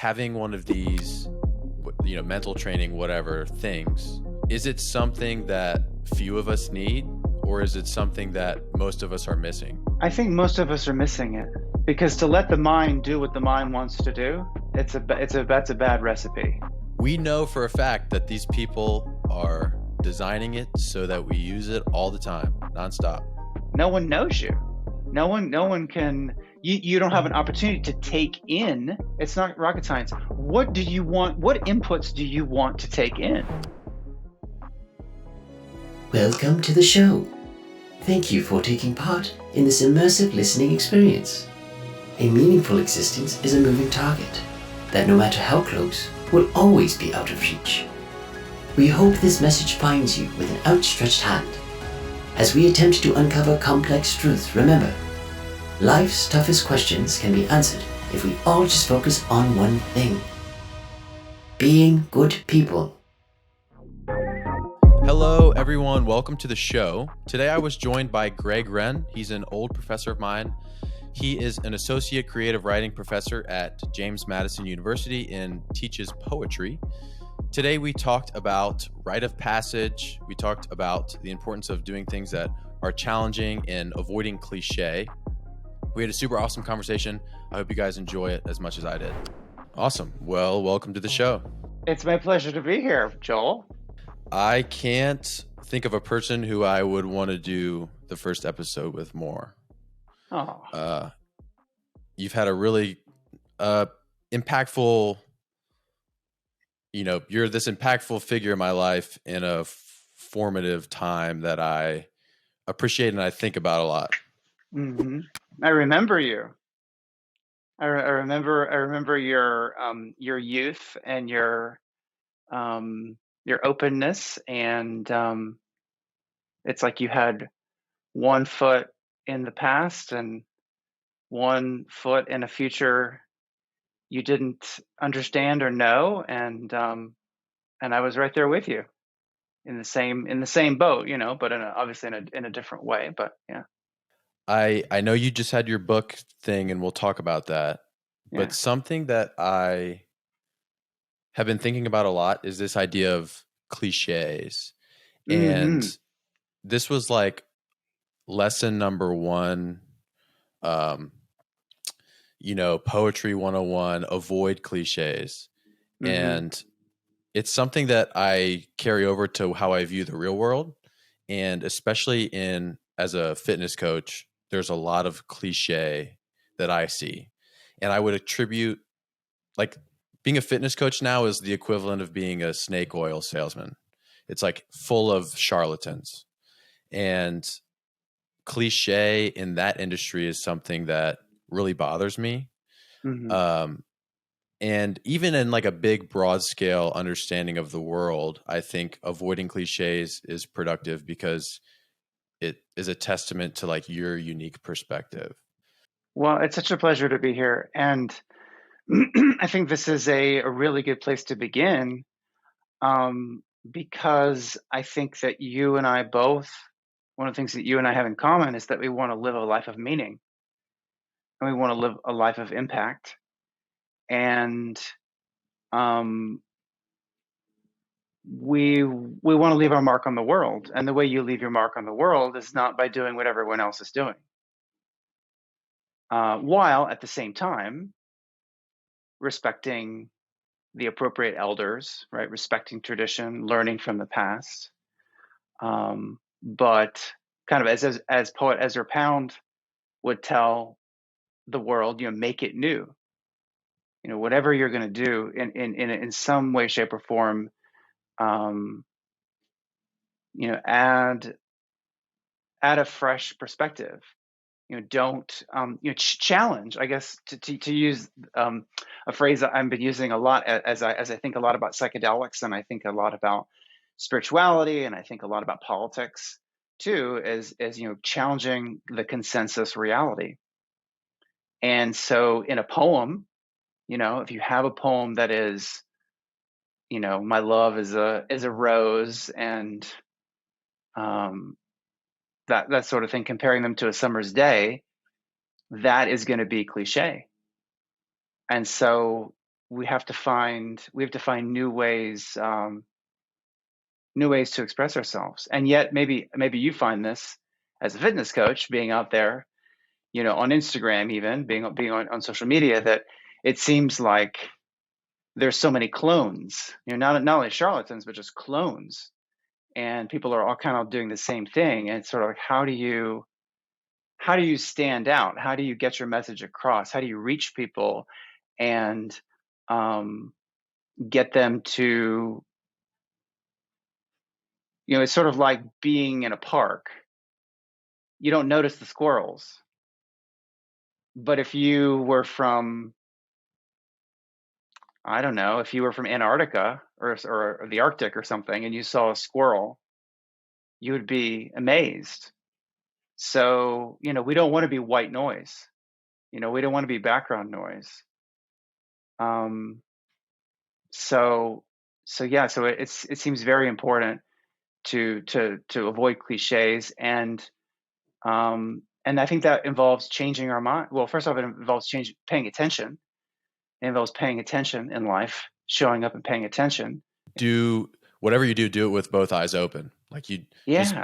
having one of these, mental training, whatever things, is it something that few of us need, or is it something that most of us are missing? I think most of us are missing it because to let the mind do what the mind wants to do, that's a bad recipe. We know for a fact that these people are designing it so that we use it all the time, nonstop. No one knows you. No one can. You don't have an opportunity to take in. It's not rocket science. What do you want? What inputs do you want to take in? Welcome to the show. Thank you for taking part in this immersive listening experience. A meaningful existence is a moving target that, no matter how close, will always be out of reach. We hope this message finds you with an outstretched hand. As we attempt to uncover complex truths, remember, life's toughest questions can be answered if we all just focus on one thing: being good people. Hello, everyone. Welcome to the show. Today I was joined by Wrenn. He's an old professor of mine. He is an associate creative writing professor at James Madison University and teaches poetry. Today we talked about rite of passage. We talked about the importance of doing things that are challenging and avoiding cliche. We had a super awesome conversation. I hope you guys enjoy it as much as I did. Awesome. Well, welcome to the show. It's my pleasure to be here, Joel. I can't think of a person who I would want to do the first episode with more. Oh, You've had a really impactful, you're this impactful figure in my life in a formative time that I appreciate and I think about a lot. hmm I remember you. I remember your youth and your openness, and it's like you had one foot in the past and one foot in a future you didn't understand or know, and I was right there with you in the same boat, but obviously in a different way. But yeah, I know you just had your book thing and we'll talk about that. But yeah. something that I have been thinking about a lot is this idea of cliches. And hmm this was like lesson number one, um, poetry 101, avoid cliches. hmm And it's something that I carry over to how I view the real world. And especially as a fitness coach, there's a lot of cliche that I see. And I would attribute, like, being a fitness coach now is the equivalent of being a snake oil salesman. It's like full of charlatans. And cliche in that industry is something that really bothers me. hmm Um, and even in like a big, broad scale understanding of the world, I think avoiding cliches is productive because it is a testament to like your unique perspective. Well, it's such a pleasure to be here, and I think this is a really good place to begin, because I think that you and I both, one of the things that you and I have in common is that we want to live a life of meaning and we want to live a life of impact. And um, we want to leave our mark on the world. And the way you leave your mark on the world is not by doing what everyone else is doing, while at the same time respecting the appropriate elders, right? Respecting tradition, learning from the past. But kind of as poet Ezra Pound would tell the world, make it new. Whatever you're going to do in some way, shape, or form, um, add a fresh perspective. Don't challenge. I guess to use a phrase that I've been using a lot as I think a lot about psychedelics, and I think a lot about spirituality, and I think a lot about politics too, as challenging the consensus reality. And so in a poem, if you have a poem that is, my love is a rose, and um, that sort of thing, comparing them to a summer's day, that is going to be cliche. And so we have to find new ways to express ourselves. And yet maybe you find this as a fitness coach, being out there, on Instagram, even being on social media, that it seems like there's so many clones, not only charlatans, but just clones. And people are all kind of doing the same thing. And it's sort of like, how do you stand out? How do you get your message across? How do you reach people and get them to, it's sort of like being in a park. You don't notice the squirrels. But if you were from, I don't know, if you were from Antarctica or the Arctic or something, and you saw a squirrel, you would be amazed. So, we don't want to be white noise. We don't want to be background noise. So yeah, so it seems very important to avoid cliches, and I think that involves changing our mind. Well, first off, it involves paying attention. It involves paying attention in life, showing up and paying attention. Do whatever you do it with both eyes open. Like you just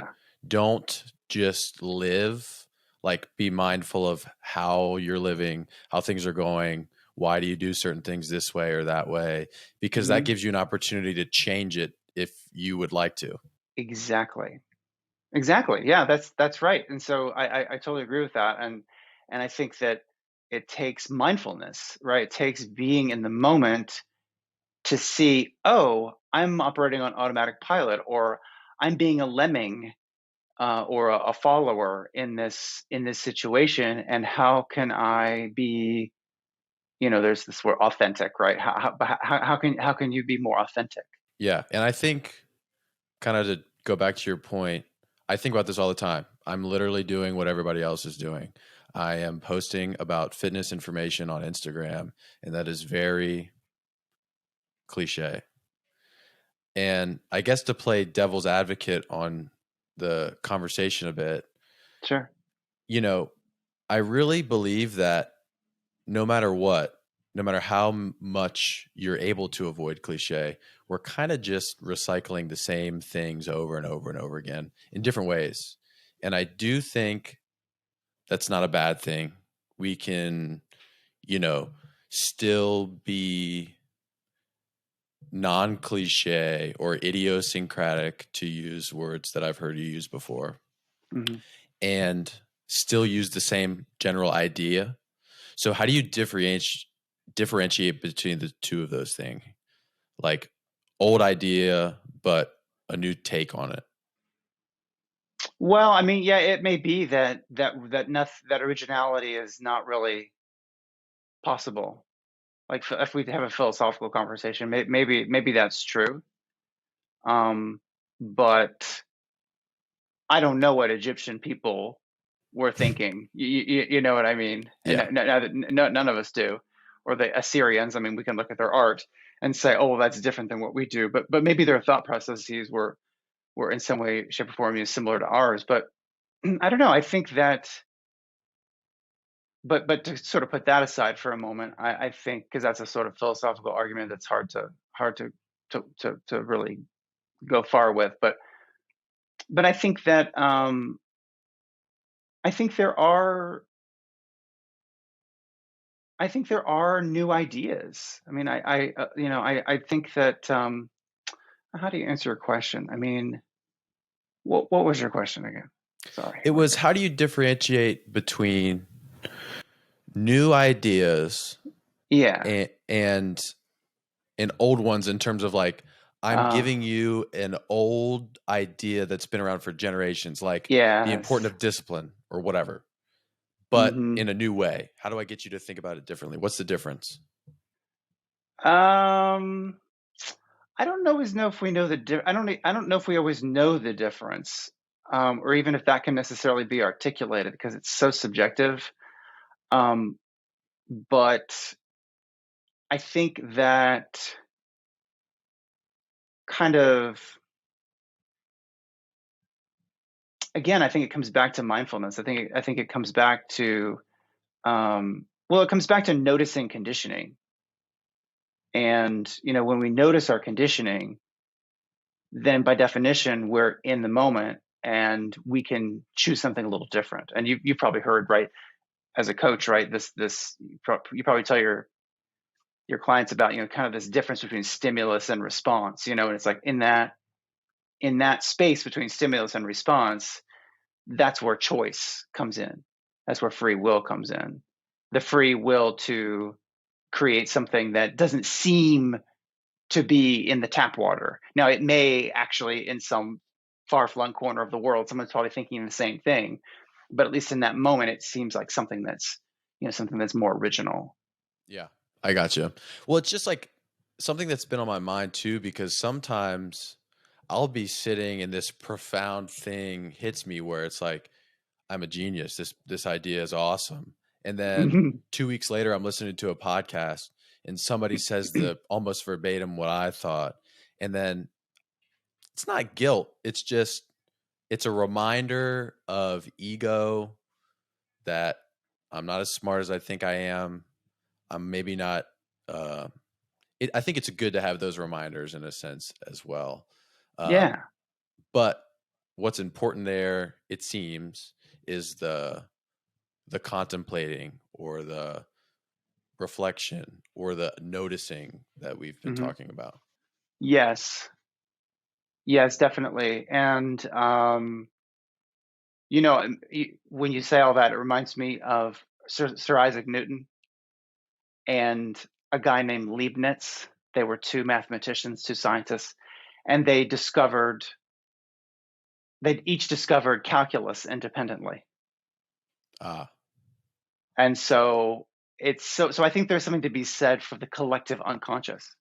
don't just live, like be mindful of how you're living, how things are going. Why do you do certain things this way or that way? Because that gives you an opportunity to change it if you would like to. Exactly. Yeah, that's right. And so I totally agree with that. And I think that it takes mindfulness, right? It takes being in the moment to see, oh, I'm operating on automatic pilot, or I'm being a lemming or a follower in this situation. And how can I be, there's this word authentic, right? How can you be more authentic? Yeah. And I think, kind of to go back to your point, I think about this all the time. I'm literally doing what everybody else is doing. I am posting about fitness information on Instagram, and that is very cliche. And I guess to play devil's advocate on the conversation a bit. Sure. I really believe that no matter what, no matter how much you're able to avoid cliche, we're kind of just recycling the same things over and over and over again in different ways. And I do think that's not a bad thing. We can, still be non-cliche or idiosyncratic, to use words that I've heard you use before, and still use the same general idea. So how do you differentiate between the two of those things? Like old idea, but a new take on it. Well, I mean, yeah, it may be that originality is not really possible. Like if we have a philosophical conversation, maybe that's true. But I don't know what Egyptian people were thinking. You know what I mean? Yeah. None of us do. Or the Assyrians. I mean, we can look at their art and say, oh, well, that's different than what we do. But maybe their thought processes were in some way, shape, or form similar to ours. But I don't know. I think that, but to sort of put that aside for a moment, I think, because that's a sort of philosophical argument that's hard to really go far with. But I think that I think there are new ideas. I mean, I think that how do you answer a question? I mean, what was your question again? Sorry. It was, how do you differentiate between new ideas and old ones, in terms of like, I'm giving you an old idea that's been around for generations, like the importance of discipline or whatever, but in a new way. How do I get you to think about it differently? What's the difference? I don't always know if we know I don't know if we always know the difference, or even if that can necessarily be articulated, because it's so subjective. But I think that kind of, again, I think it comes back to mindfulness. I think it comes back to, it comes back to noticing conditioning. And, when we notice our conditioning, then by definition, we're in the moment and we can choose something a little different. And you've probably heard, right, as a coach, right, you probably tell your clients about, kind of this difference between stimulus and response, and it's like in that space between stimulus and response, that's where choice comes in. That's where free will comes in. The free will to create something that doesn't seem to be in the tap water. Now, it may actually, in some far-flung corner of the world, someone's probably thinking the same thing, but at least in that moment, it seems like something that's more original. Yeah, I got you. Well, it's just like something that's been on my mind too, because sometimes I'll be sitting and this profound thing hits me where it's like, I'm a genius. This idea is awesome. And then 2 weeks later, I'm listening to a podcast and somebody says the almost verbatim what I thought. And then it's not guilt. It's a reminder of ego that I'm not as smart as I think I am. I'm maybe not, I think it's good to have those reminders in a sense as well. Yeah. But what's important there, it seems, is the contemplating or the reflection or the noticing that we've been talking about. Yes, definitely. And, when you say all that, it reminds me of Sir Isaac Newton and a guy named Leibniz. They were two mathematicians, two scientists, and they'd each discovered calculus independently. And so I think there's something to be said for the collective unconscious,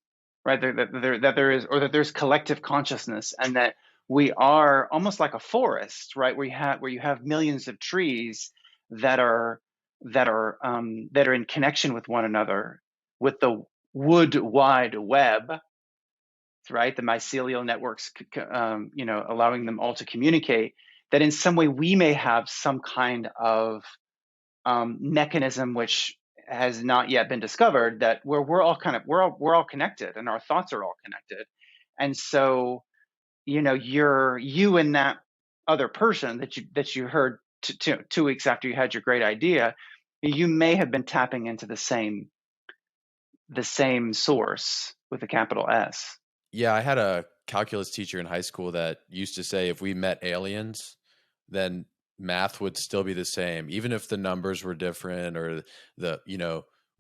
right? That there's collective consciousness, and that we are almost like a forest, right? Where you have millions of trees that are in connection with one another, with the wood wide web, right? The mycelial networks, allowing them all to communicate. That in some way we may have some kind of mechanism which has not yet been discovered, that where we're all connected, and our thoughts are all connected. And so, you and that other person that you heard 2 weeks after you had your great idea, you may have been tapping into the same source with a capital S. Yeah, I had a calculus teacher in high school that used to say if we met aliens, then math would still be the same, even if the numbers were different, or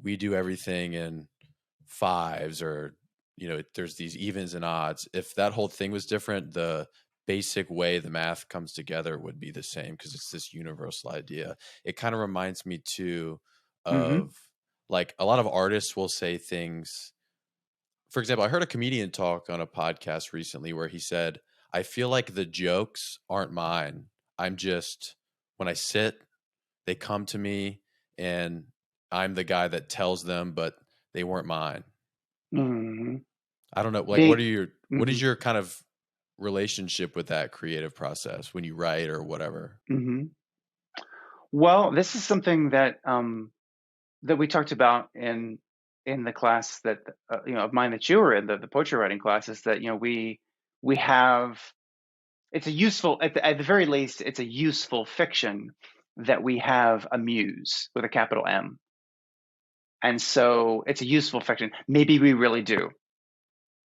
we do everything in fives, or there's these evens and odds. If that whole thing was different, the basic way the math comes together would be the same, because it's this universal idea. It kind of reminds me too of like a lot of artists will say things. For example, I heard a comedian talk on a podcast recently where he said, I feel like the jokes aren't mine. I'm just, when I sit, they come to me and I'm the guy that tells them, but they weren't mine. I don't know. Like, what is your kind of relationship with that creative process when you write or whatever? Well, this is something that we talked about in the class that of mine that you were in, the poetry writing class, is that we have, it's a useful, at the very least, it's a useful fiction that we have a muse with a capital M. And so it's a useful fiction. Maybe we really do.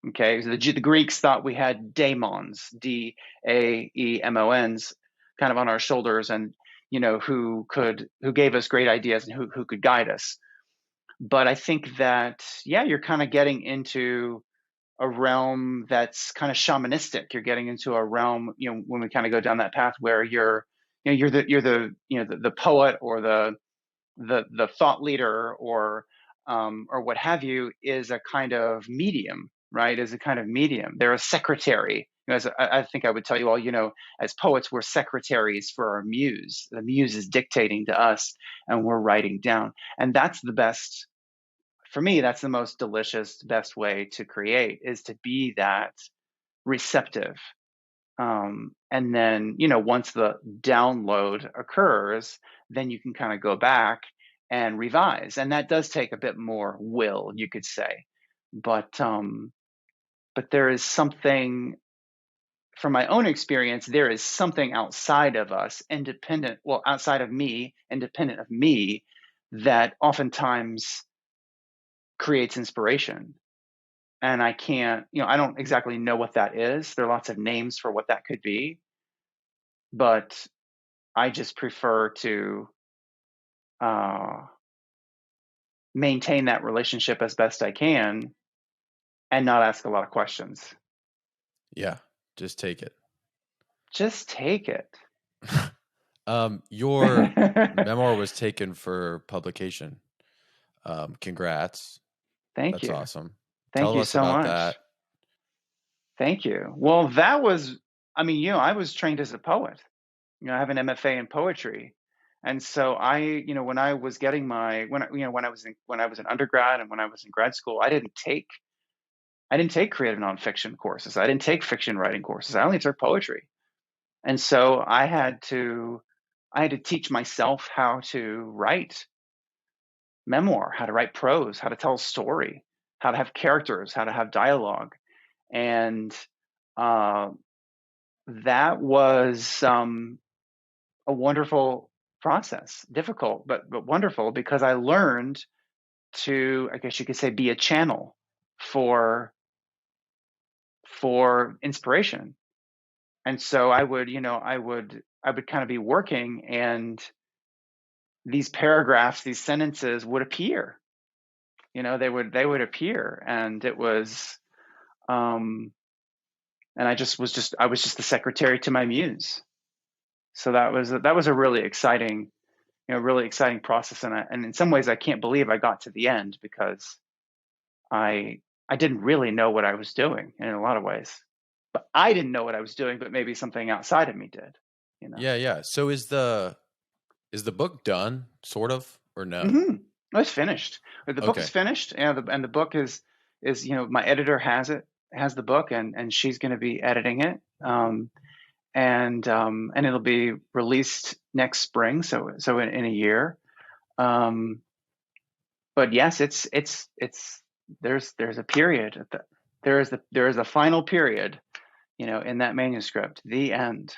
Okay, so the Greeks thought we had daemons, daemons, kind of on our shoulders, and who gave us great ideas and who could guide us. But I think that, yeah, you're kind of getting into a realm that's kind of shamanistic. You're getting into a realm, when we kind of go down that path where you're the poet, or the thought leader, or what have you, is a kind of medium, right? Is a kind of medium. They're a secretary. As I think I would tell you all, as poets, we're secretaries for our muse. The muse is dictating to us, and we're writing down. And that's the best. For me, that's the most delicious, best way to create, is to be that receptive. And then, once the download occurs, then you can kind of go back and revise. And that does take a bit more will, you could say. but there is something, from my own experience, there is something outside of us, outside of me, independent of me, that oftentimes creates inspiration. And I can't, I don't exactly know what that is. There are lots of names for what that could be, but I just prefer to uh, maintain that relationship as best I can and not ask a lot of questions. Yeah, just take it. Just take it. Your memoir was taken for publication. Congrats. Thank That's you. awesome. Thank Tell you us so about much. that. Thank you. Well, that was, I was trained as a poet. I have an MFA in poetry. And so when I was getting when I was in undergrad and when I was in grad school, I didn't take creative nonfiction courses. I didn't take fiction writing courses. I only took poetry. And so I had to teach myself how to write memoir, how to write prose, how to tell a story, how to have characters, how to have dialogue. And uh, that was a wonderful process, difficult, but wonderful, because I learned to, I guess you could say, be a channel for inspiration. And so I would kind of be working, and these paragraphs, these sentences would appear. They would appear, and it was, and I was just the secretary to my muse. So that was a really exciting, really exciting process, and in some ways I can't believe I got to the end, because I didn't really know what I was doing in a lot of ways. But I didn't know what I was doing, but maybe something outside of me did. Yeah. So is the book done, sort of, or no? Mm-hmm. It's finished. The book Okay. is finished, and the book is my editor has the book, and she's going to be editing it, and it'll be released next spring, so in a year. But yes, it's there's a period. There is a final period, in that manuscript, the end.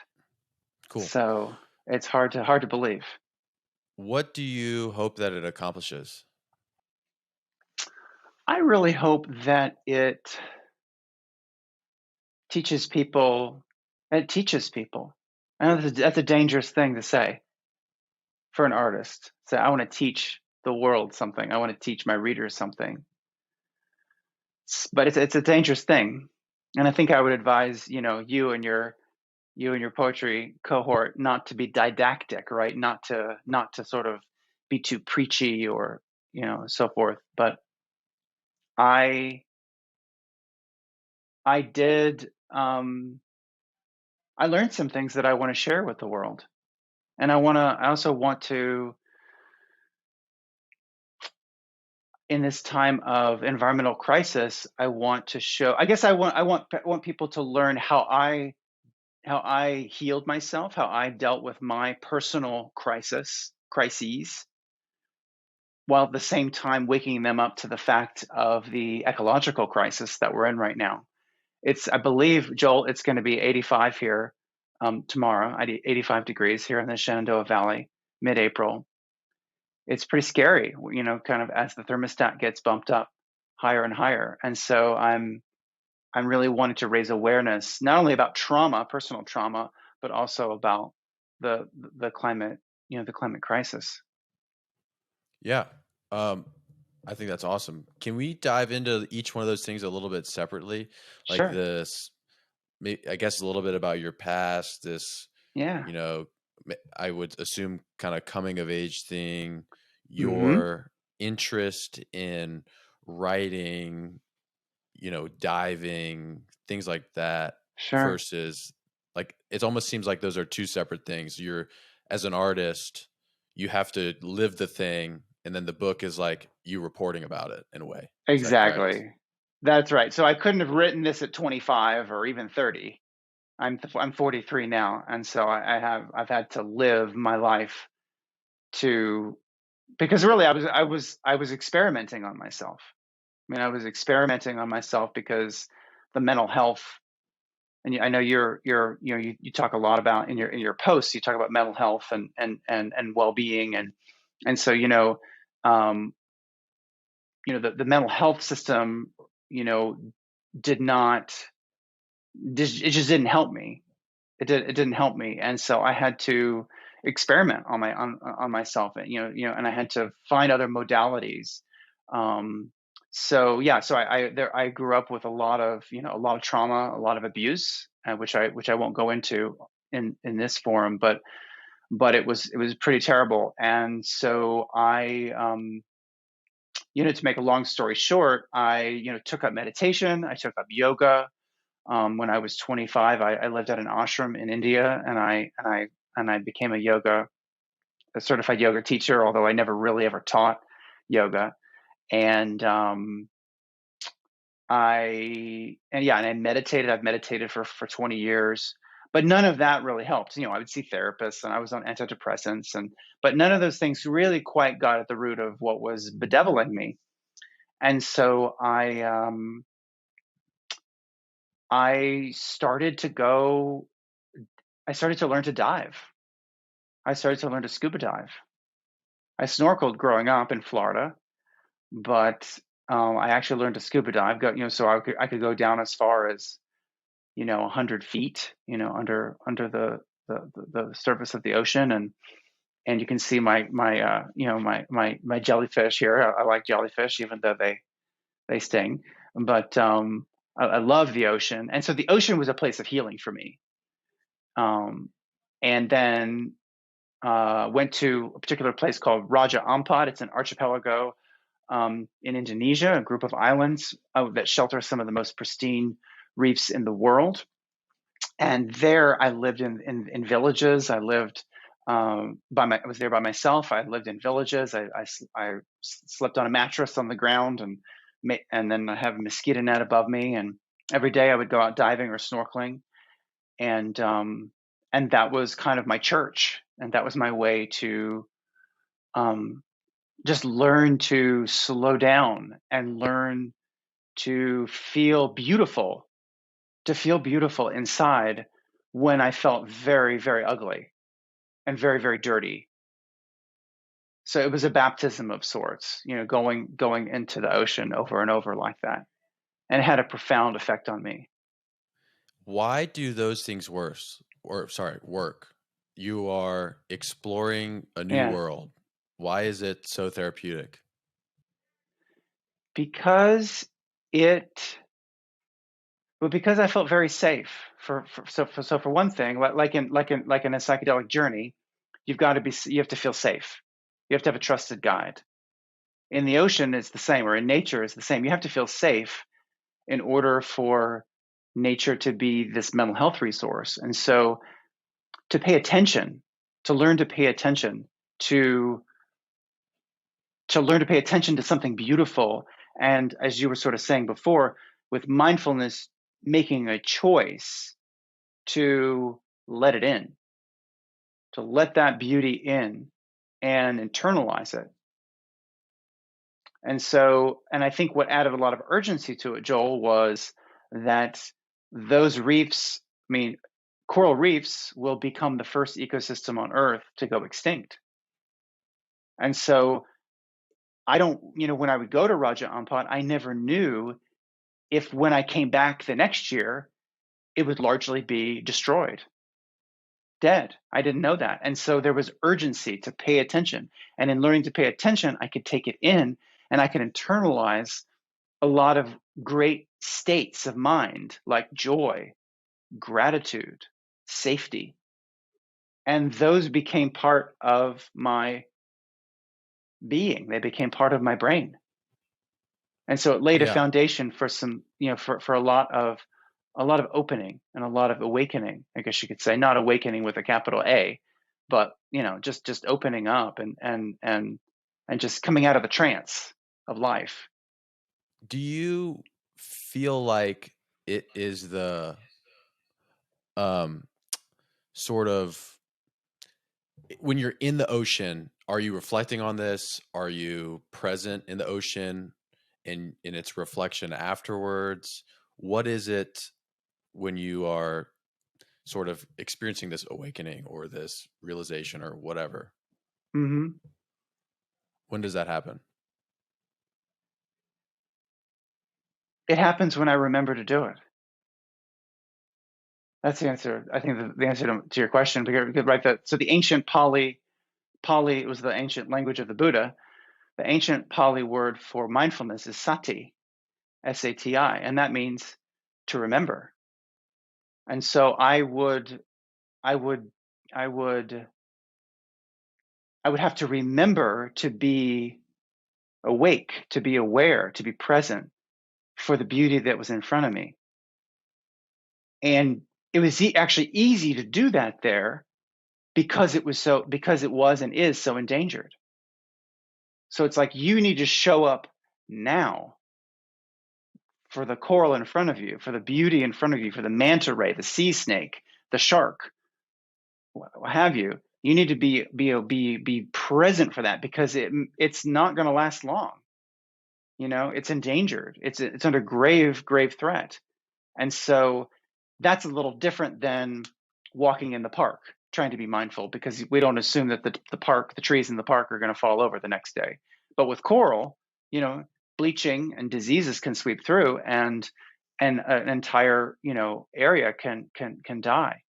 Cool. So it's hard to believe. What do you hope that it accomplishes? I really hope that it teaches people. It teaches people. I know that's a dangerous thing to say for an artist. Say, I want to teach the world something. I want to teach my readers something. But it's a dangerous thing, and I think I would advise you and your poetry cohort not to be didactic, right? Not to sort of be too preachy, or so forth. But I I did I learned some things that I want to share with the world, and I also want to, in this time of environmental crisis, I want to show. I guess I want people to learn how I healed myself, how I dealt with my personal crises, while at the same time waking them up to the fact of the ecological crisis that we're in right now. I believe, Joel, it's going to be 85 here tomorrow, 85 degrees here in the Shenandoah Valley, mid-April. It's pretty scary, kind of as the thermostat gets bumped up higher and higher. And so I'm really wanting to raise awareness, not only about trauma, personal trauma, but also about the climate, the climate crisis. Yeah. I think that's awesome. Can we dive into each one of those things a little bit separately? Like Sure. this, I guess a little bit about your past, this, Yeah. I would assume kind of coming of age thing, Mm-hmm. your interest in writing, diving, things like that, Sure. versus like, it almost seems like those are two separate things. As an artist, you have to live the thing, and then the book is like you reporting about it in a way. Is that correct? Exactly. That's right. So I couldn't have written this at 25 or even 30. I'm 43 now, and so I've had to live my life to, because really I was experimenting on myself. I mean, I was experimenting on myself because the mental health, and I know you talk a lot about in your posts, you talk about mental health and well-being, and so um, the mental health system, did not, it just didn't help me. It didn't help me, and so I had to experiment on myself, and and I had to find other modalities. Um, so yeah, so I grew up with a lot of trauma, a lot of abuse, which I won't go into in this forum, but it was pretty terrible, and so to make a long story short, I took up meditation, I took up yoga. When I was 25, I lived at an ashram in India, and I became a certified yoga teacher, although I never really ever taught yoga. And I meditated. I've meditated for 20 years, but none of that really helped. I would see therapists, and I was on antidepressants, but none of those things really quite got at the root of what was bedeviling me. And so I started to go I started to learn to dive. I started to learn to scuba dive. I snorkeled growing up in Florida, but I actually learned to scuba dive. So I could go down as far as 100 feet, under the surface of the ocean, and you can see my jellyfish here. I like jellyfish, even though they sting, but I love the ocean, and so the ocean was a place of healing for me. And then went to a particular place called Raja Ampat. It's an archipelago in Indonesia, a group of islands that shelter some of the most pristine reefs in the world. And there, I lived in villages. I lived I was there by myself. I lived in villages. I slept on a mattress on the ground, and then I have a mosquito net above me. And every day, I would go out diving or snorkeling, and that was kind of my church, and that was my way to um, just learn to slow down and learn to feel beautiful, inside when I felt very, very ugly and very, very dirty. So it was a baptism of sorts, going into the ocean over and over like that, and it had a profound effect on me. Why do those things work? You are exploring a new Yeah, world. Why is it so therapeutic? because it because I felt very safe. For one thing, like in a psychedelic journey, you have to feel safe. You have to have a trusted guide. In the ocean, it's the same, or in nature, it's the same. You have to feel safe in order for nature to be this mental health resource. And so, to pay attention, to learn to pay attention, to learn to pay attention to something beautiful, and as you were sort of saying before, with mindfulness, making a choice to let it in, to let that beauty in and internalize it. And I think what added a lot of urgency to it, Joel, was that those reefs, I mean, coral reefs will become the first ecosystem on Earth to go extinct. And so when I would go to Raja Ampat, I never knew if when I came back the next year, it would largely be destroyed, dead. I didn't know that. And so there was urgency to pay attention. And in learning to pay attention, I could take it in and I could internalize a lot of great states of mind, like joy, gratitude, safety. And those became part of my being. They became part of my brain. And so it laid a Yeah. foundation for some, for a lot of opening and a lot of awakening, I guess you could say, not awakening with a capital A, but just opening up and just coming out of the trance of life. Do you feel like it is the um sort of when you're in the ocean, are you reflecting on this? Are you present in the ocean? in its reflection afterwards? What is it when you are sort of experiencing this awakening or this realization or whatever? Hmm. When does that happen? It happens when I remember to do it. That's the answer. I think the answer to your question, because right, so the ancient Pali was the ancient language of the Buddha. The ancient Pali word for mindfulness is sati, S-A-T-I, and that means to remember. And so I would, I would, I would, I would have to remember to be awake, to be aware, to be present for the beauty that was in front of me. And it was actually easy to do that there because it was and is so endangered. So it's like you need to show up now for the coral in front of you, for the beauty in front of you, for the manta ray, the sea snake, the shark, what have you. You need to be present for that because it's not going to last long. It's endangered. It's under grave threat. And so that's a little different than walking in the park, trying to be mindful, because we don't assume that the trees in the park are going to fall over the next day. But with coral, bleaching and diseases can sweep through, and an entire area can die.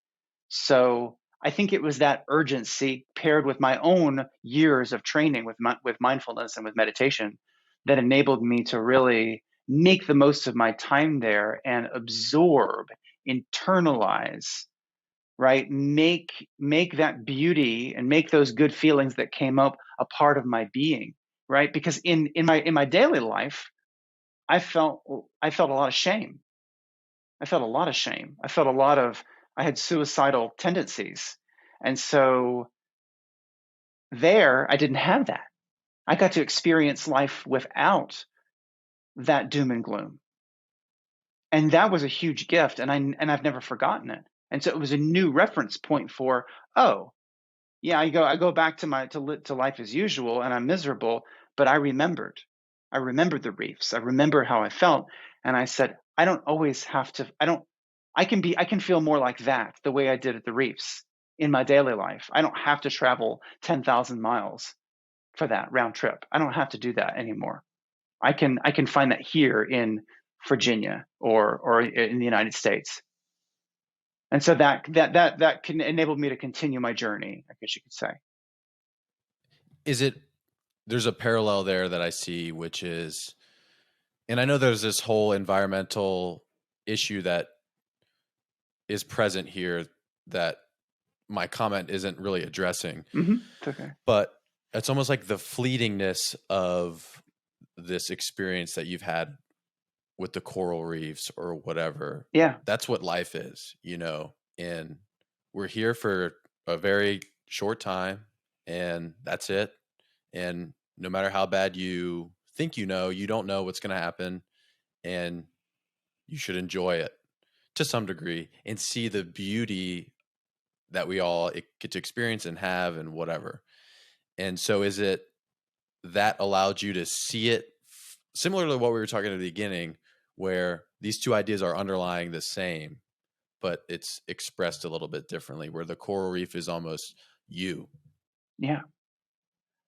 So I think it was that urgency paired with my own years of training with mindfulness and with meditation that enabled me to really make the most of my time there and absorb, internalize, right? Make that beauty and make those good feelings that came up a part of my being, right? Because in my daily life, I felt a lot of shame. I felt a lot of shame. I had suicidal tendencies. And so there, I didn't have that. I got to experience life without that doom and gloom. And that was a huge gift. And I've never forgotten it. And so it was a new reference point for, oh, yeah, I go back to life as usual and I'm miserable, but I remembered the reefs. I remember how I felt. And I said, I don't always have to, I can feel more like that the way I did at the reefs in my daily life. I don't have to travel 10,000 miles for that round trip. I don't have to do that anymore. I can find that here in Virginia or in the United States. And so that can enable me to continue my journey, I guess you could say. There's a parallel there that I see, which is, and I know there's this whole environmental issue that is present here that my comment isn't really addressing. Mm-hmm. It's okay. But it's almost like the fleetingness of this experience that you've had with the coral reefs or whatever. Yeah. That's what life is, and we're here for a very short time and that's it. And no matter how bad you think you don't know what's going to happen, and you should enjoy it to some degree and see the beauty that we all get to experience and have and whatever. And so is it that allowed you to see it similar to what we were talking at the beginning, where these two ideas are underlying the same, but it's expressed a little bit differently, where the coral reef is almost you. Yeah.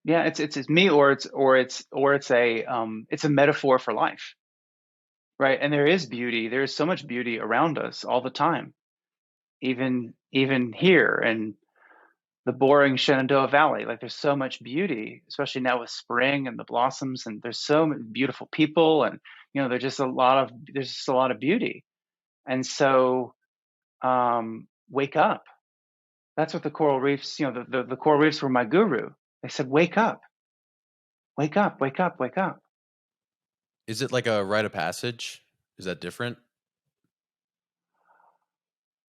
Yeah, it's me, or it's a metaphor for life, right? And there is beauty. There is so much beauty around us all the time, even here in the boring Shenandoah Valley. Like there's so much beauty, especially now with spring and the blossoms, and there's so many beautiful people, and there's just a lot of beauty. And so, wake up. That's what the coral reefs. The coral reefs were my guru. They said, wake up. Wake up, wake up, wake up. Is it like a rite of passage? Is that different?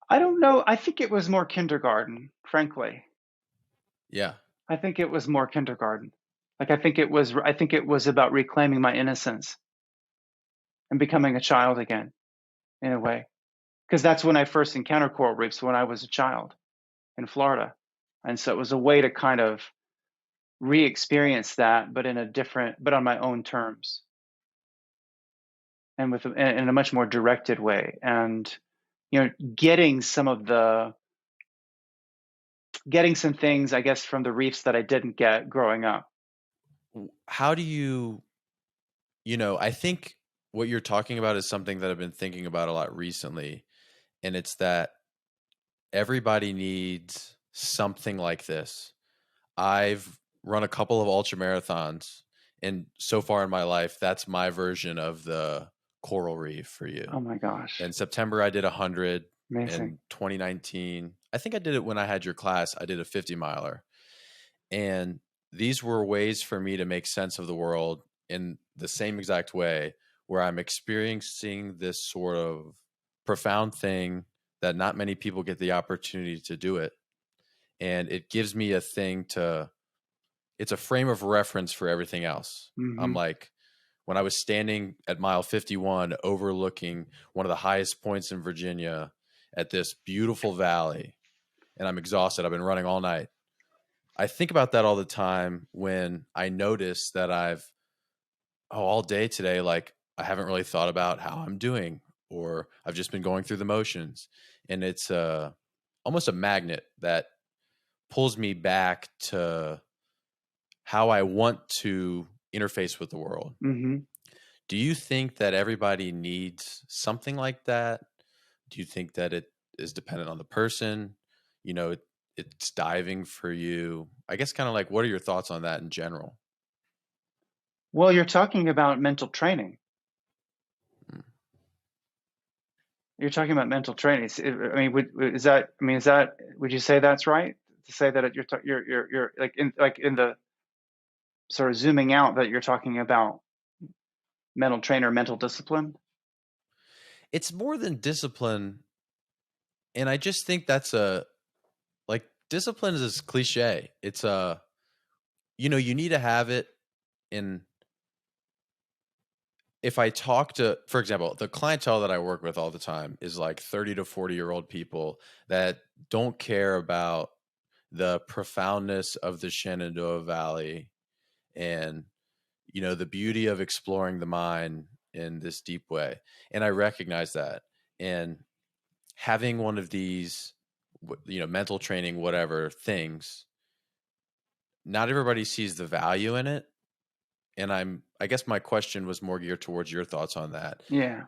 I don't know. I think it was more kindergarten, frankly. Yeah. I think it was more kindergarten. Like I think it was about reclaiming my innocence and becoming a child again, in a way. Because that's when I first encountered coral reefs, when I was a child in Florida. And so it was a way to kind of re-experience that, but on my own terms. and in a much more directed way, and getting some things, I guess, from the reefs that I didn't get growing up. How do you, I think what you're talking about is something that I've been thinking about a lot recently. And it's that everybody needs something like this. I've run a couple of ultra marathons, and so far in my life, that's my version of the coral reef for you. Oh my gosh. In September, I did 100. Amazing. In 2019, I think I did it when I had your class. I did a 50 miler. And these were ways for me to make sense of the world in the same exact way, where I'm experiencing this sort of profound thing that not many people get the opportunity to do it. And it gives me a thing it's a frame of reference for everything else. Mm-hmm. I'm like, when I was standing at mile 51, overlooking one of the highest points in Virginia at this beautiful valley, and I'm exhausted, I've been running all night. I think about that all the time when I notice that all day today, like I haven't really thought about how I'm doing, or I've just been going through the motions. And it's almost a magnet that pulls me back to how I want to interface with the world. Mm-hmm. Do you think that everybody needs something like that? Do you think that it is dependent on the person? It's diving for you. I guess kind of like, what are your thoughts on that in general? Well, you're talking about mental training. You're talking about mental training. Would you say that's right? To say that you're in the sort of zooming out, that you're talking about mental trainer, mental discipline? It's more than discipline. And I just think that's discipline is this cliche. It's you need to have it. And if I talk to, for example, the clientele that I work with all the time is like 30 to 40-year-old people that don't care about the profoundness of the Shenandoah Valley and, the beauty of exploring the mind in this deep way. And I recognize that. And having one of these, mental training, whatever things, not everybody sees the value in it. And I guess my question was more geared towards your thoughts on that. Yeah.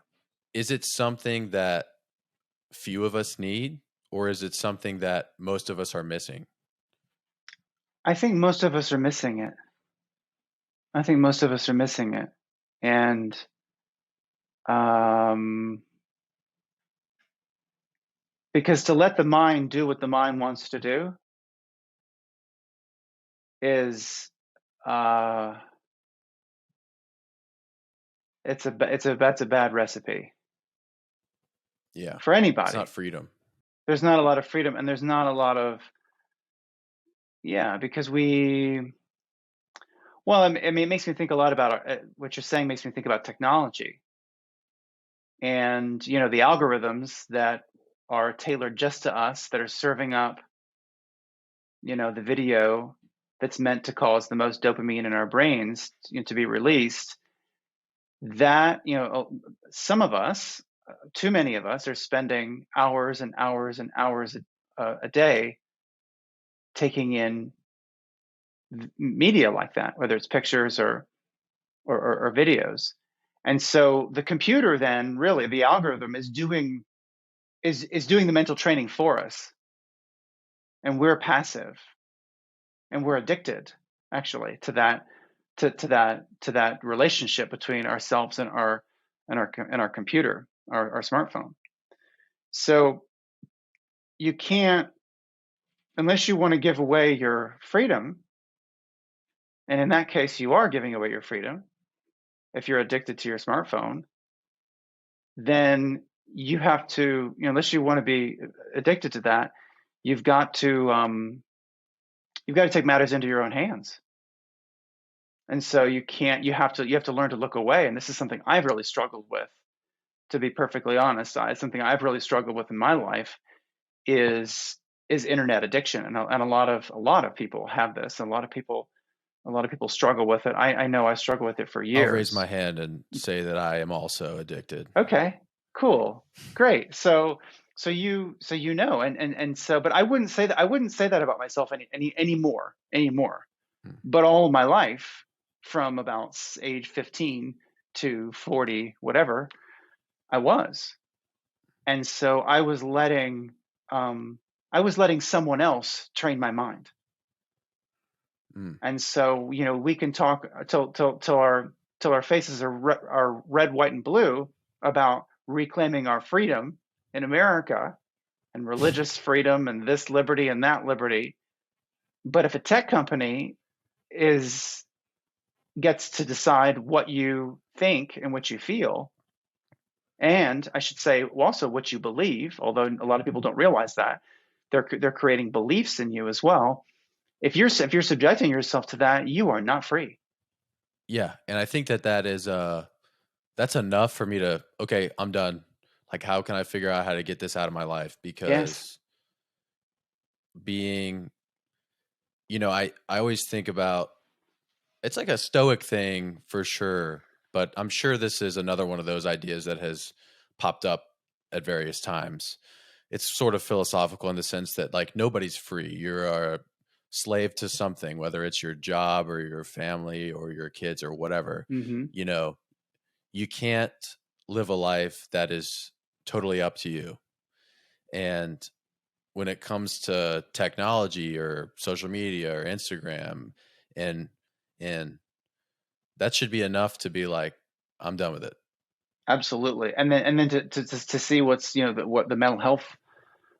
Is it something that few of us need, or is it something that most of us are missing? I think most of us are missing it. And because to let the mind do what the mind wants to do is that's a bad recipe. Yeah. For anybody. It's not freedom. There's not a lot of freedom, and there's not a lot of because it makes me think a lot about what you're saying. Makes me think about technology, and the algorithms that are tailored just to us, that are serving up the video that's meant to cause the most dopamine in our brains to be released. That some of us, too many of us, are spending hours and hours and hours a day taking in media like that, whether it's pictures or videos. And so the computer, then, really, the algorithm is doing the mental training for us, and we're passive, and we're addicted, actually, to that relationship between ourselves and our computer, our smartphone. So you can't, unless you want to give away your freedom, and in that case you are giving away your freedom if you're addicted to your smartphone, then you have to, unless you want to be addicted to that, you've got to take matters into your own hands. And so you have to learn to look away. And this is something I've really struggled with, to be perfectly honest. It's something I've really struggled with in my life is internet addiction. And a lot of people have this. A lot of people A lot of people struggle with it. I know I struggle with it for I'll raise my years. hand and say that I am also addicted. Okay, cool, great. So you know, and so, but I wouldn't say that about myself anymore. Hmm. But all my life, from about age 15 to 40, whatever, I was. And so I was letting someone else train my mind. Hmm. And so, we can talk till our faces are red, white, and blue about reclaiming our freedom in America and religious freedom and this liberty and that liberty. But if a tech company is gets to decide what you think and what you feel, and I should say also what you believe, although a lot of people don't realize that they're creating beliefs in you as well. If you're subjecting yourself to that, you are not free. Yeah, and I think that is that's enough for me to, okay, I'm done. Like, how can I figure out how to get this out of my life? Yes. Because being, I always think about, it's like a stoic thing for sure, but I'm sure this is another one of those ideas that has popped up at various times. It's sort of philosophical in the sense that, like, nobody's free. You're a slave to something, whether it's your job or your family or your kids or whatever. Hmm. You know, you can't live a life that is totally up to you. And when it comes to technology or social media or Instagram, and and that should be enough to be like, I'm done with it. Absolutely. And then to see what's what the mental health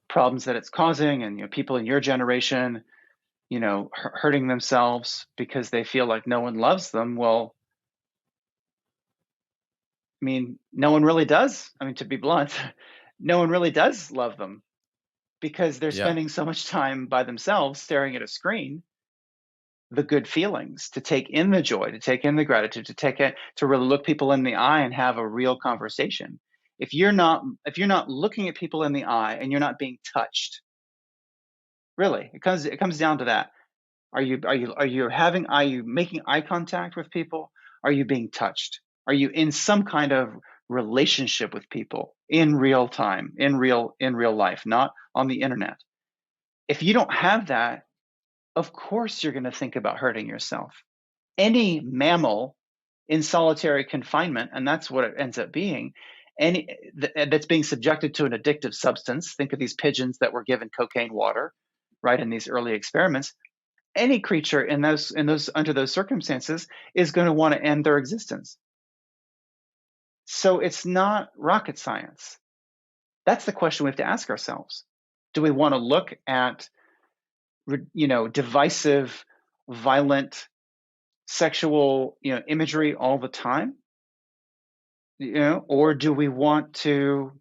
problems that it's causing, and people in your generation hurting themselves because they feel like no one loves them. Well, I mean, no one really does. I mean, to be blunt, no one really does love them because they're Yeah. spending so much time by themselves staring at a screen. The good feelings, to take in the joy, to take in the gratitude, to really look people in the eye and have a real conversation. If you're not looking at people in the eye and you're not being touched, really, it comes down to that. Are you making eye contact with people? Are you being touched? Are you in some kind of relationship with people in real time, in real life, not on the internet? If you don't have that, of course you're going to think about hurting yourself. Any mammal in solitary confinement, and that's what it ends up being, that's being subjected to an addictive substance. Think of these pigeons that were given cocaine water, right, in these early experiments. Any creature in those under those circumstances is going to want to end their existence. So it's not rocket science. That's the question we have to ask ourselves. Do we want to look at divisive, violent, sexual imagery all the time? Or do we want to,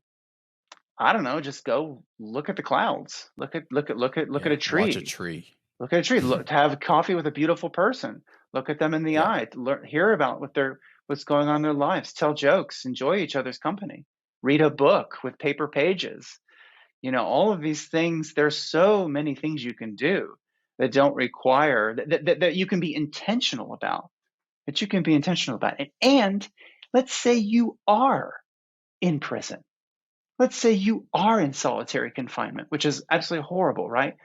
I don't know, just go look at the clouds, look at Yeah. a Watch a tree, tree. look at a tree, look, to have coffee with a beautiful person, look at them in the Yeah. eye, to hear about what's going on in their lives, tell jokes, enjoy each other's company, read a book with paper pages. All of these things. There's so many things you can do that don't require that you can be intentional about. That you can be intentional about. And let's say you are in prison. Let's say you are in solitary confinement, which is absolutely horrible, right?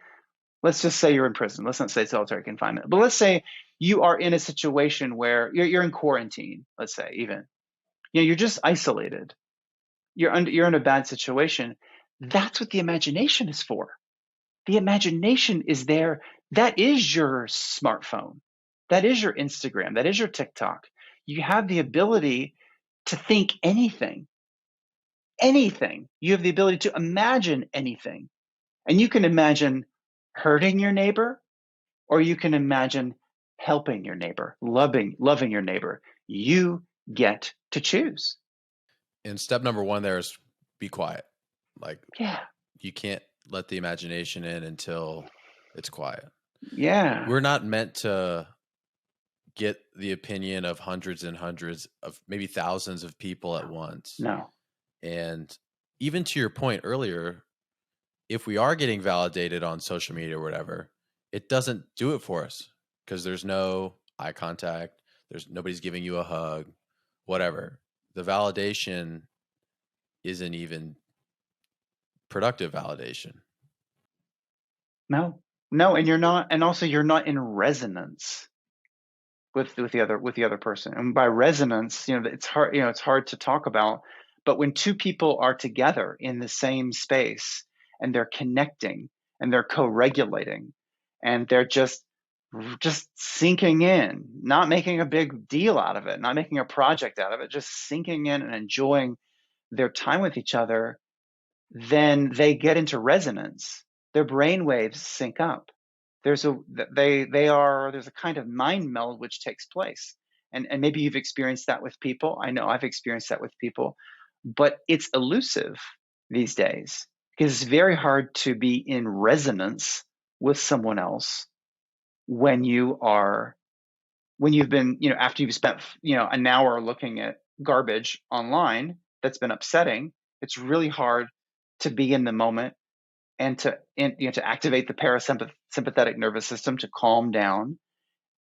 Let's just say you're in prison. Let's not say solitary confinement, but let's say you are in a situation where you're in quarantine. Let's say even you're just isolated. You're in a bad situation. That's what the imagination is for. The imagination is there. That is your smartphone. That is your Instagram. That is your TikTok. You have the ability to think anything. Anything. You have the ability to imagine anything. And you can imagine hurting your neighbor, or you can imagine helping your neighbor, loving your neighbor. You get to choose. And step number one there is be quiet. Like, Yeah. you can't let the imagination in until it's quiet. Yeah. We're not meant to get the opinion of hundreds and hundreds of maybe thousands of people at once. No. And even to your point earlier, if we are getting validated on social media or whatever, it doesn't do it for us because there's no eye contact. There's nobody's giving you a hug, whatever. The validation isn't even productive validation. No, and you're not, and also you're not in resonance with the other person. And by resonance, it's hard, it's hard to talk about, but when two people are together in the same space and they're connecting and they're co-regulating and they're just sinking in, not making a big deal out of it, not making a project out of it, just sinking in and enjoying their time with each other, then they get into resonance. Their brain waves sync up. There's a there's a kind of mind meld which takes place. And maybe you've experienced that with people. I know I've experienced that with people, but it's elusive these days because it's very hard to be in resonance with someone else when you've been, after you've spent, an hour looking at garbage online that's been upsetting. It's really hard to be in the moment and to activate the parasympathetic nervous system to calm down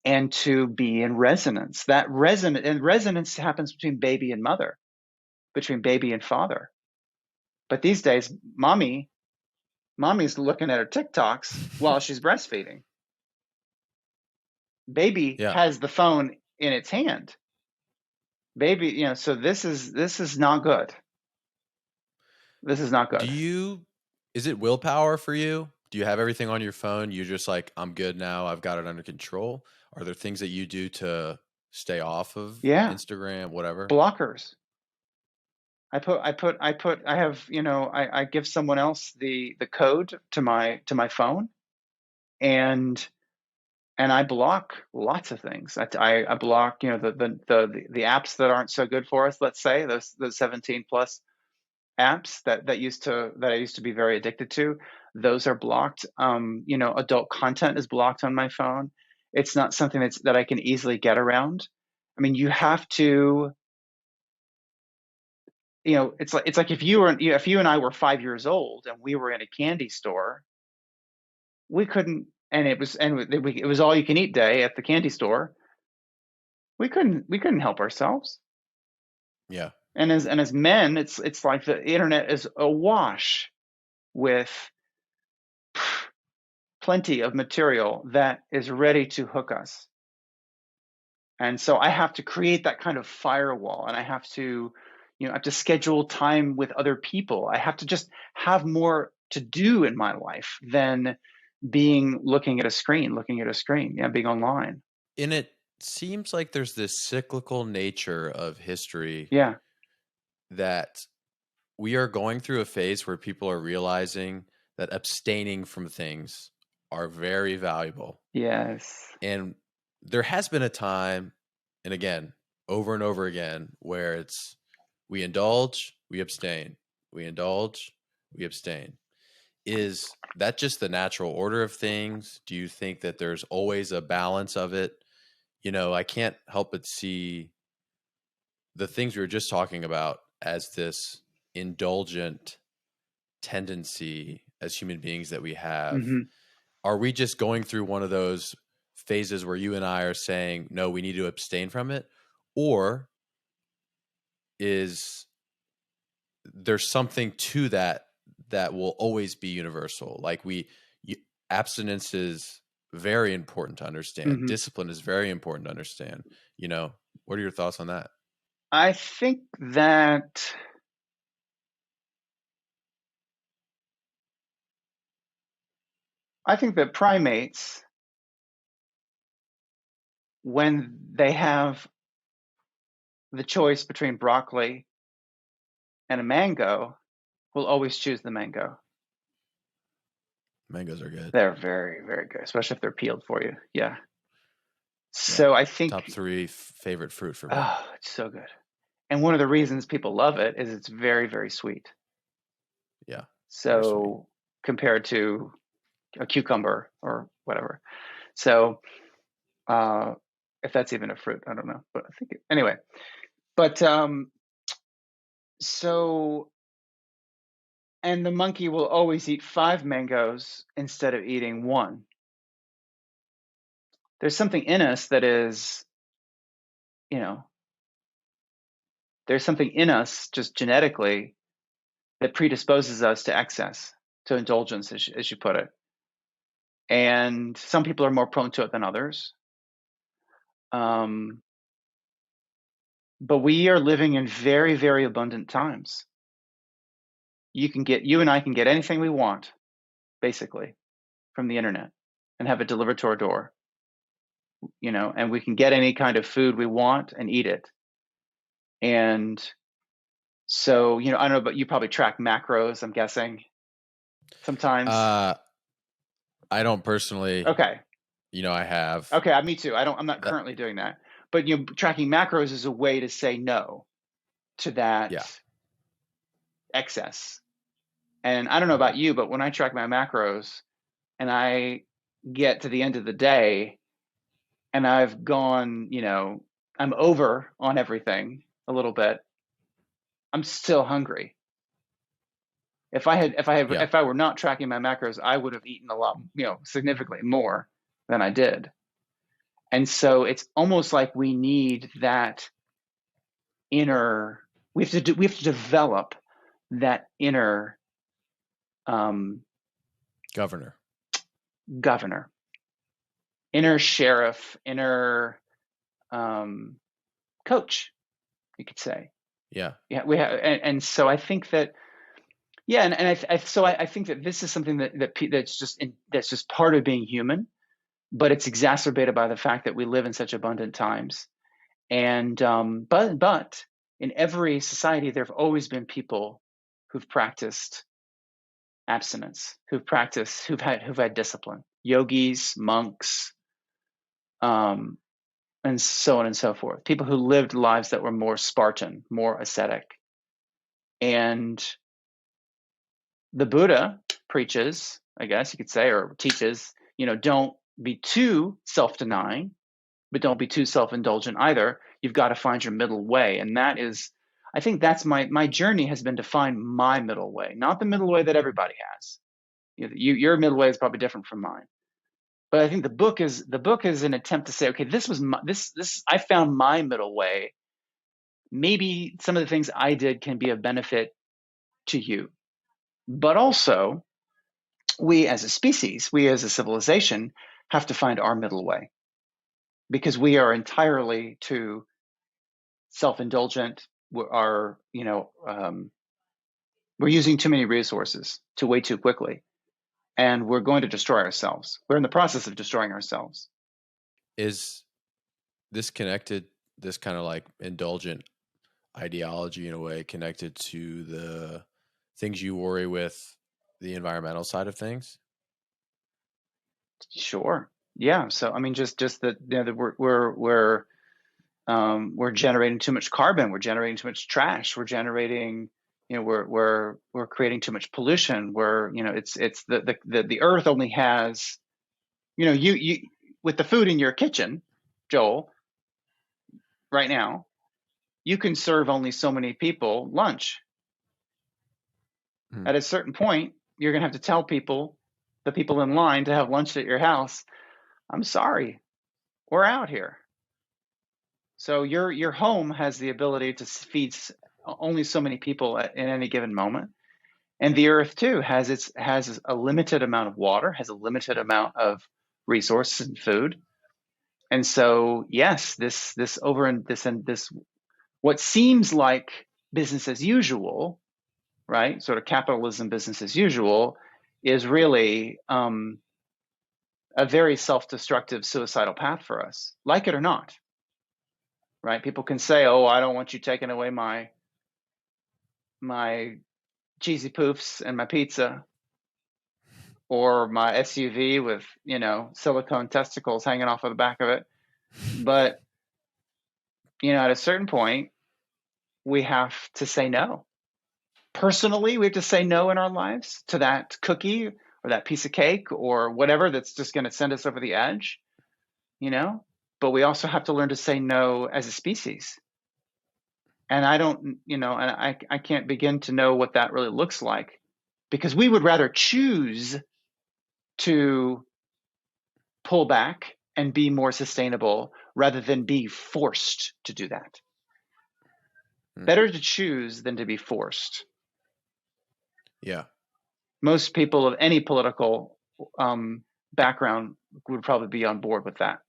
and to be in resonance. Resonance happens between baby and mother, between baby and father. But these days, mommy's looking at her TikToks while she's breastfeeding. Baby has the phone in its hand. Baby, so this is not good. This is not good. Is it willpower for you? Do you have everything on your phone? You're just like, I'm good now. I've got it under control. Are there things that you do to stay off of Instagram, whatever? Blockers. I give someone else the code to my phone, and I block lots of things. I block, the apps that aren't so good for us. Let's say those 17 plus apps that I used to be very addicted to. Those are blocked. Adult content is blocked on my phone. It's not something that I can easily get around. I mean, you have to. It's like if you and I were 5 years old and we were in a candy store, we couldn't, and it was all you can eat day at the candy store. We couldn't help ourselves. Yeah. And as men, it's like the internet is awash with plenty of material that is ready to hook us. And so I have to create that kind of firewall, and I have to schedule time with other people. I have to just have more to do in my life than looking at a screen, being online. And it seems like there's this cyclical nature of history. Yeah. That we are going through a phase where people are realizing that abstaining from things are very valuable. Yes. And there has been a time, and again, over and over again, where it's we indulge, we abstain. We indulge, we abstain. Is that just the natural order of things? Do you think that there's always a balance of it? I can't help but see the things we were just talking about as this indulgent tendency as human beings that we have. Mm-hmm. Are we just going through one of those phases where you and I are saying, no, we need to abstain from it? Or is there something to that will always be universal? Like abstinence is very important to understand. Mm-hmm. Discipline is very important to understand. What are your thoughts on that? I think that primates, when they have the choice between broccoli and a mango, will always choose the mango. Mangoes are good. They're very, very good, especially if they're peeled for you. Yeah. So I think top 3 favorite fruit for me. Oh, it's so good. And one of the reasons people love it is it's very, very sweet. Yeah. So compared to a cucumber or whatever. So if that's even a fruit, I don't know. But I think anyway. But and the monkey will always eat 5 mangoes instead of eating 1. there's something in us that is, you know, there's something in us just genetically that predisposes us to excess, to indulgence, as you put it. And some people are more prone to it than others. But we are living in very, very abundant times. You and I can get anything we want, basically, from the internet and have it delivered to our door. And we can get any kind of food we want and eat it. And so, I don't know, but you probably track macros, I'm guessing, sometimes. I don't personally. Okay. I have. Okay, me too. I'm not currently doing that. But tracking macros is a way to say no to that excess. And I don't know about you, but when I track my macros and I get to the end of the day and I've gone, I'm over on everything a little bit, I'm still hungry. If I were not tracking my macros, I would have eaten a lot, significantly more than I did. And so it's almost like we need that inner. We have to develop that inner governor, inner sheriff, inner coach, you could say. Yeah. We have, and so I think that. Yeah, and I think that this is something that's just part of being human, but it's exacerbated by the fact that we live in such abundant times. And but in every society, there have always been people who've practiced abstinence, who've had discipline, yogis, monks, and so on and so forth. People who lived lives that were more Spartan, more ascetic, and the Buddha preaches, I guess you could say, or teaches, don't be too self-denying, but don't be too self-indulgent either. You've got to find your middle way. And that is, I think that's my journey has been to find my middle way, not the middle way that everybody has. Your middle way is probably different from mine. But I think the book is an attempt to say, okay, I found my middle way. Maybe some of the things I did can be of benefit to you. But also, we as a species, we as a civilization, have to find our middle way, because we are entirely too self-indulgent. We're using too many resources way too quickly, and we're going to destroy ourselves. We're in the process of destroying ourselves. Is this connected, this kind of like indulgent ideology in a way, connected to the things you worry with, the environmental side of things? Sure. Yeah. So I mean, just that we're generating too much carbon. We're generating too much trash. We're generating, we're creating too much pollution. It's the earth only has, you with the food in your kitchen, Joel, right now, you can serve only so many people lunch. At a certain point, you're going to have to tell the people in line to have lunch at your house, I'm sorry, we're out here. So your home has the ability to feed only so many people in any given moment. And the earth too has a limited amount of water, has a limited amount of resources and food. And so, yes, this what seems like business as usual, right? Sort of capitalism, business as usual, is really a very self-destructive, suicidal path for us, like it or not, right? People can say, "Oh, I don't want you taking away my cheesy poofs and my pizza, or my SUV with silicone testicles hanging off of the back of it," but at a certain point, we have to say no. Personally, we have to say no in our lives to that cookie or that piece of cake or whatever that's just going to send us over the edge, but we also have to learn to say no as a species. And I can't begin to know what that really looks like, because we would rather choose to pull back and be more sustainable rather than be forced to do that. Better to choose than to be forced. Yeah. Most people of any political background would probably be on board with that.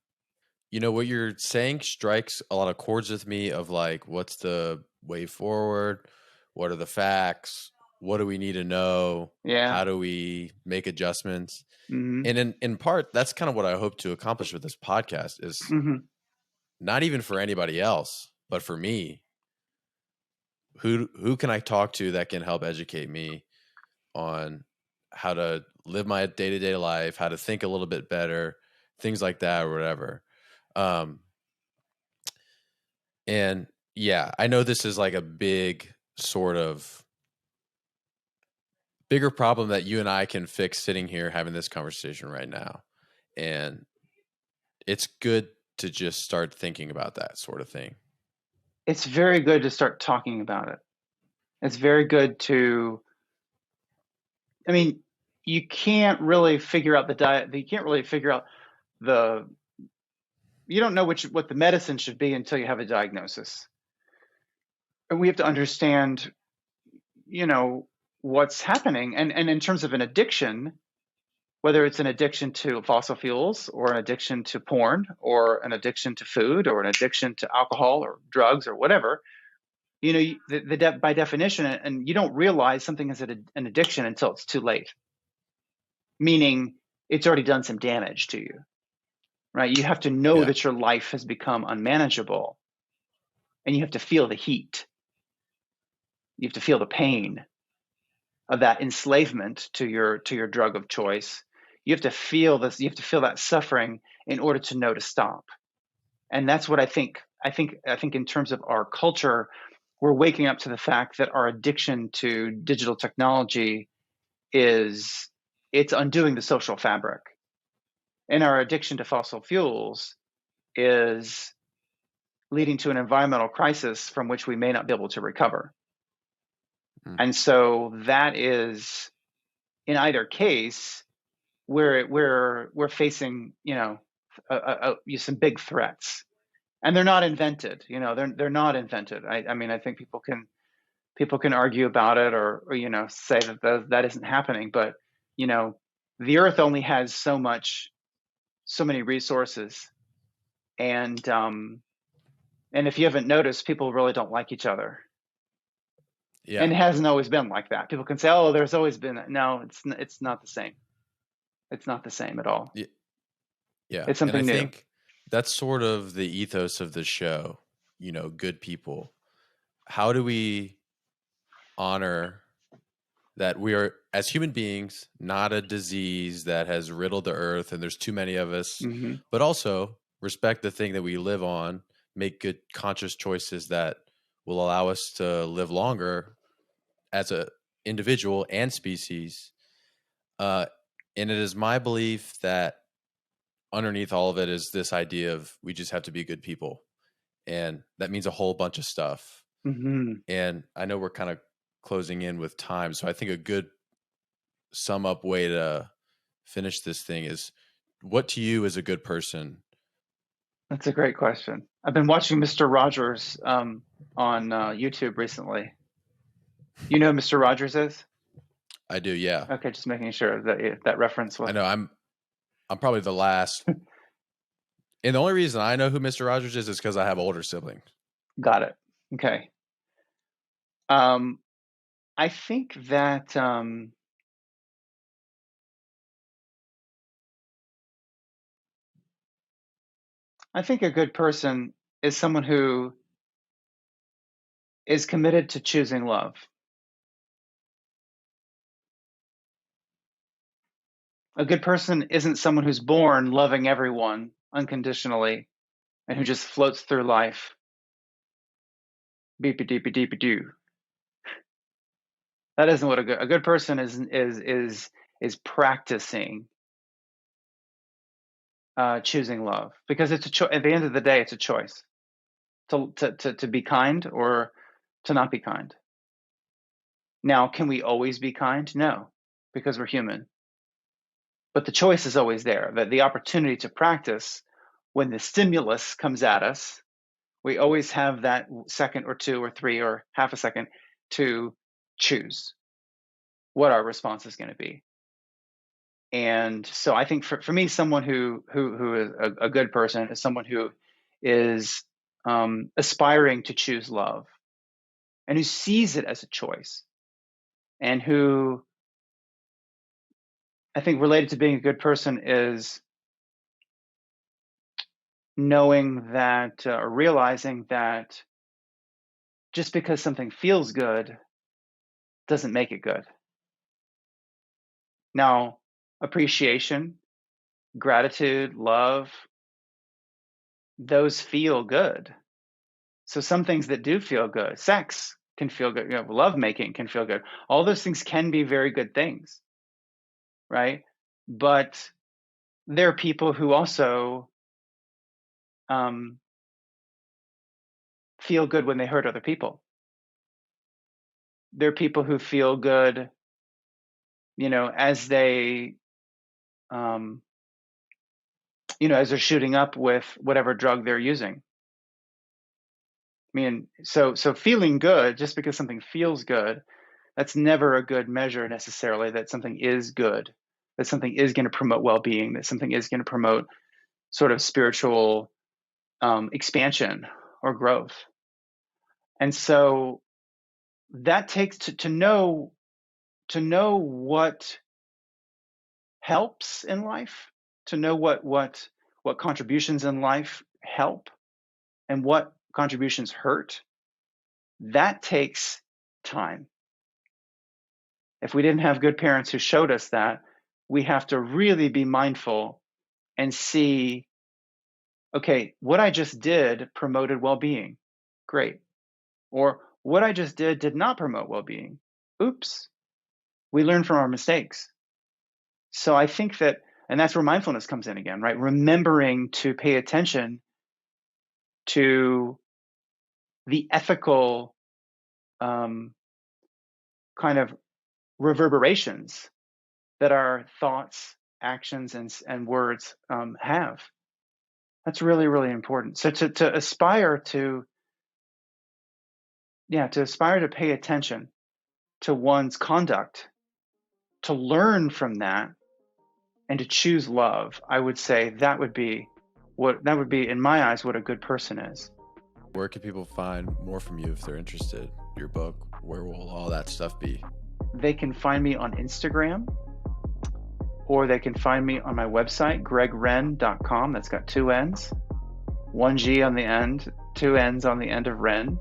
You know, what you're saying strikes a lot of chords with me of like, what's the way forward? What are the facts? What do we need to know? Yeah. How do we make adjustments? Mm-hmm. And in part, that's kind of what I hope to accomplish with this podcast is Mm-hmm. not even for anybody else, but for me. Who can I talk to that can help educate me on how to live my day-to-day life, how to think a little bit better, things like that or whatever. And yeah, I know this is like a big sort of bigger problem that you and I can fix sitting here having this conversation right now. And it's good to just start thinking about that sort of thing. It's very good to start talking about it. It's very good to, I mean, you can't really figure out the diet. You can't really figure out you don't know what the medicine should be until you have a diagnosis. And we have to understand, what's happening. And in terms of an addiction, whether it's an addiction to fossil fuels or an addiction to porn or an addiction to food or an addiction to alcohol or drugs or whatever, by definition, and you don't realize something is an addiction until it's too late, meaning it's already done some damage to you, right? You have to know that your life has become unmanageable, and you have to feel the heat. You have to feel the pain of that enslavement to your drug of choice. You have to feel this. You have to feel that suffering in order to know to stop. And that's what I think in terms of our culture, we're waking up to the fact that our addiction to digital technology it's undoing the social fabric. And our addiction to fossil fuels is leading to an environmental crisis from which we may not be able to recover. And so that is, in either case, we're facing, some big threats. And they're not invented, they're not invented. I mean, I think people can argue about it or say that isn't happening. But, the earth only has so many resources. And if you haven't noticed, people really don't like each other. Yeah. And it hasn't always been like that. People can say, oh, there's always been that. No, it's not the same. It's not the same at all. Yeah. It's something new. I think that's sort of the ethos of the show, good people. How do we honor that we are, as human beings, not a disease that has riddled the earth and there's too many of us, but also respect the thing that we live on, make good conscious choices that will allow us to live longer as a individual and species. And it is my belief that underneath all of it is this idea of we just have to be good people. And that means a whole bunch of stuff. And I know we're kind of closing in with time. So I think a good sum up way to finish this thing is, what to you is a good person? That's a great question. I've been watching Mr. Rogers on YouTube recently. You know who Mr. Rogers is? I do, yeah. Okay, just making sure that reference was. I know I'm probably the last. And the only reason I know who Mr. Rogers is because I have older siblings. Got it. Okay. I think that a good person is someone who is committed to choosing love. A good person isn't someone who's born loving everyone unconditionally and who just floats through life. Beepy-deepy-deepy-doo. That isn't what a good person is practicing choosing love, because it's at the end of the day, it's a choice to be kind or to not be kind. Now, can we always be kind? No, because we're human. But the choice is always there. That the opportunity to practice when the stimulus comes at us, we always have that second or two or three or half a second to choose what our response is going to be. And so I think for me, someone who is a good person is someone who is aspiring to choose love and who sees it as a choice, and who, I think, related to being a good person is knowing that, or realizing that just because something feels good doesn't make it good. Now, appreciation, gratitude, love, those feel good. So some things that do feel good, sex can feel good, love making can feel good. All those things can be very good things, right? But there are people who also feel good when they hurt other people. There are people who feel good, as they, as they're shooting up with whatever drug they're using. I mean, so feeling good, just because something feels good, that's never a good measure necessarily that something is good, that something is going to promote well-being, that something is going to promote sort of spiritual expansion or growth. And so that takes to know what helps in life, to know what contributions in life help and what contributions hurt. That takes time. If we didn't have good parents who showed us that, we have to really be mindful and see, okay, what I just did promoted well-being. Great. Or what I just did not promote well-being. Oops. We learn from our mistakes. So I think that, and that's where mindfulness comes in again, right? Remembering to pay attention to the ethical kind of reverberations that our thoughts, actions, and words have. That's really, really important. So to aspire to pay attention to one's conduct, to learn from that, and to choose love, I would say that would be, in my eyes, what a good person is. Where can people find more from you if they're interested? Your book, where will all that stuff be? They can find me on Instagram, or they can find me on my website, gregwrenn.com. That's got 2 N's, 1 G on the end, 2 N's on the end of Wrenn,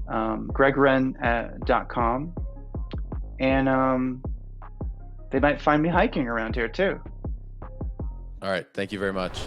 gregwrenn.com. And they might find me hiking around here too. All right. Thank you very much.